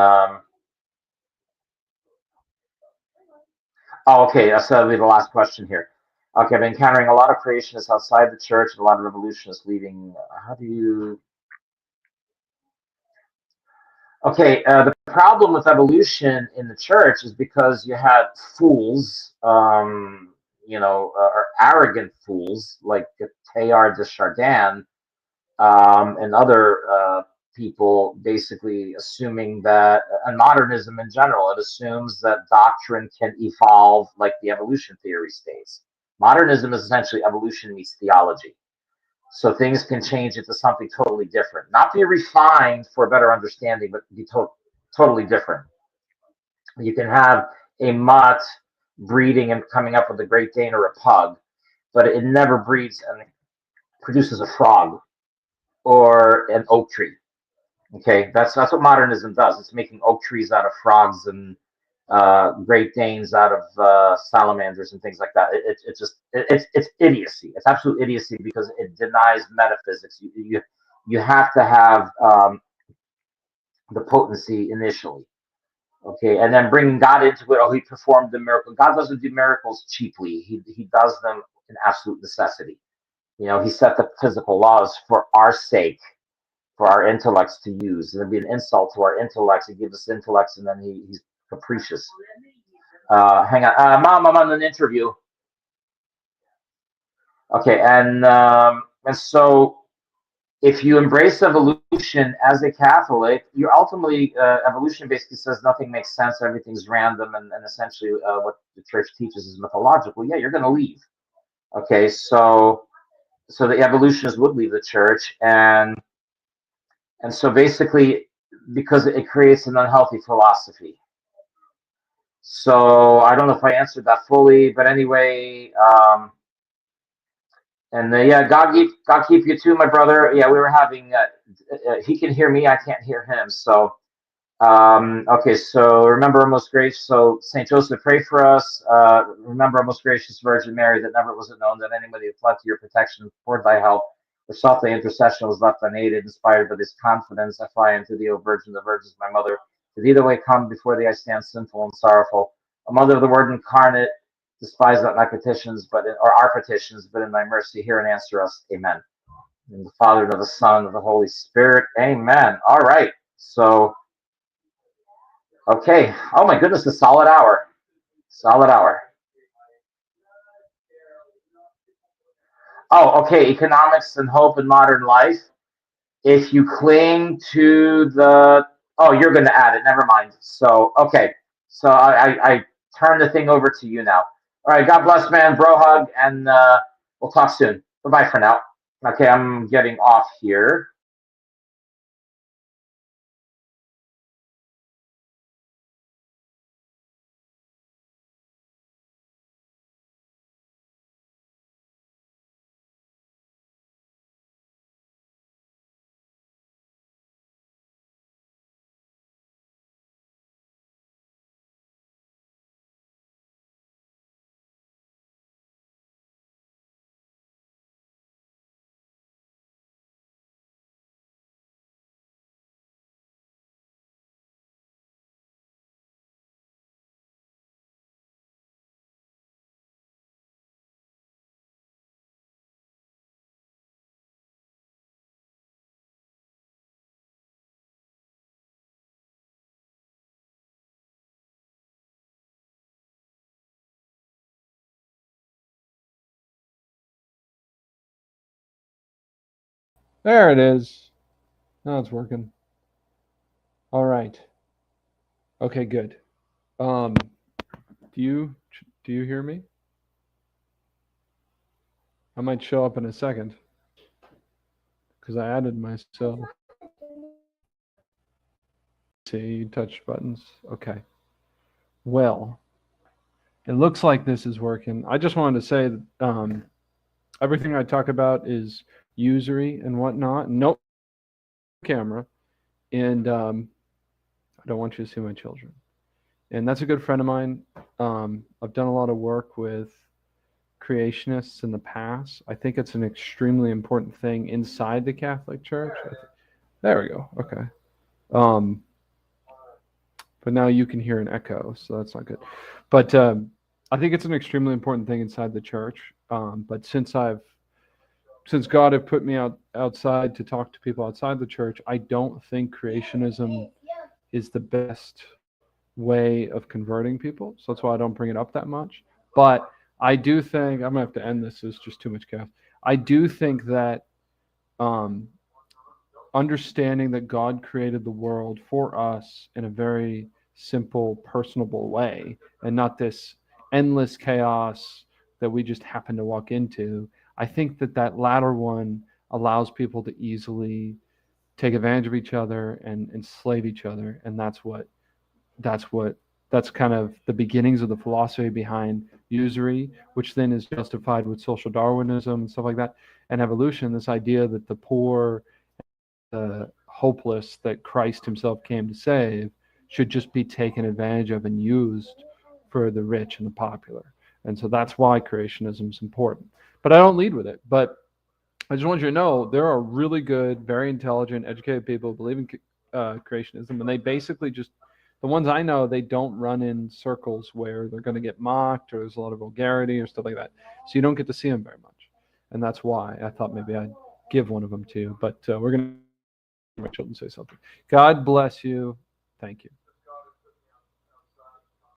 okay, so that'll be the last question here. Okay, I've been encountering a lot of creationists outside the church, a lot of revolutionists leaving. How do you? Okay, the problem with evolution in the church is because you had fools, or arrogant fools like Teilhard de Chardin, and other people basically assuming that, and modernism in general, it assumes that doctrine can evolve like the evolution theory states. Modernism is essentially evolution meets theology. So things can change into something totally different. Not be refined for a better understanding, but be totally different. You can have a mutt breeding and coming up with a Great Dane or a pug, but it never breeds and produces a frog or an oak tree. Okay, that's what modernism does. It's making oak trees out of frogs and Great Danes out of salamanders and things like that. It's idiocy. It's absolute idiocy because it denies metaphysics. You have to have the potency initially. Okay, and then bringing God into it. Oh, he performed the miracle. God doesn't do miracles cheaply. He does them in absolute necessity. He set the physical laws for our sake, for our intellects to use. And it'd be an insult to our intellects. He gives us intellects, and then he's capricious. Hang on, Mom, I'm on an interview. Okay, and so if you embrace evolution as a Catholic, you're ultimately evolution basically says nothing makes sense, everything's random, and essentially what the church teaches is mythological. Yeah, you're going to leave. Okay, so the evolutionists would leave the church, and so basically because it creates an unhealthy philosophy. So I don't know if I answered that fully, but anyway, and yeah, God keep you too, my brother. Yeah, we were having. He can hear me, I can't hear him. So okay, so remember our most gracious. So Saint Joseph, pray for us. Remember our most gracious Virgin Mary, that never was it known that anybody who fled to your protection, poured thy help, or sought thy intercession was left unaided. Inspired by this confidence, I fly unto thee, O Virgin, the Virgin is my mother. To thee the way come, before thee I stand sinful and sorrowful. O Mother of the Word incarnate, despise not my petitions, or our petitions, but in thy mercy hear and answer us. Amen. In the Father, and of the Son, and of the Holy Spirit. Amen. All right. So, okay. Oh my goodness, a solid hour. Solid hour. Oh, okay. Economics and hope in modern life. If you cling to the, oh, you're going to add it. Never mind. So, okay. So I turn the thing over to you now. All right. God bless, man. Bro hug, and we'll talk soon. Bye bye for now. Okay, I'm getting off here. There it is. Now it's working. All right. Okay, good. Um, do you hear me? I might show up in a second because I added myself. See, you touch buttons. Okay. Well, it looks like this is working. I just wanted to say that everything I talk about is usury and whatnot. No camera, and I don't want you to see my children. And that's a good friend of mine. I've done a lot of work with creationists in the past. I think it's an extremely important thing inside the Catholic Church. There we go. Okay. Um, but now you can hear an echo, so that's not good. But I think it's an extremely important thing inside the church. But since God have put me outside to talk to people outside the church, I don't think creationism is the best way of converting people. So that's why I don't bring it up that much. But I do think I'm gonna have to end this. It's just too much chaos. I do think that um, understanding that God created the world for us in a very simple, personable way, and not this endless chaos that we just happen to walk into. I think that that latter one allows people to easily take advantage of each other and enslave each other, and that's what that's kind of the beginnings of the philosophy behind usury, which then is justified with social Darwinism and stuff like that, and evolution. This idea that the poor, the hopeless that Christ Himself came to save, should just be taken advantage of and used for the rich and the popular. And so that's why creationism is important. But I don't lead with it. But I just want you to know there are really good, very intelligent, educated people who believe in creationism, and they basically just the ones I know they don't run in circles where they're going to get mocked or there's a lot of vulgarity or stuff like that. So you don't get to see them very much, and that's why I thought maybe I'd give one of them to you. But we're going to my children say something. God bless you. Thank you.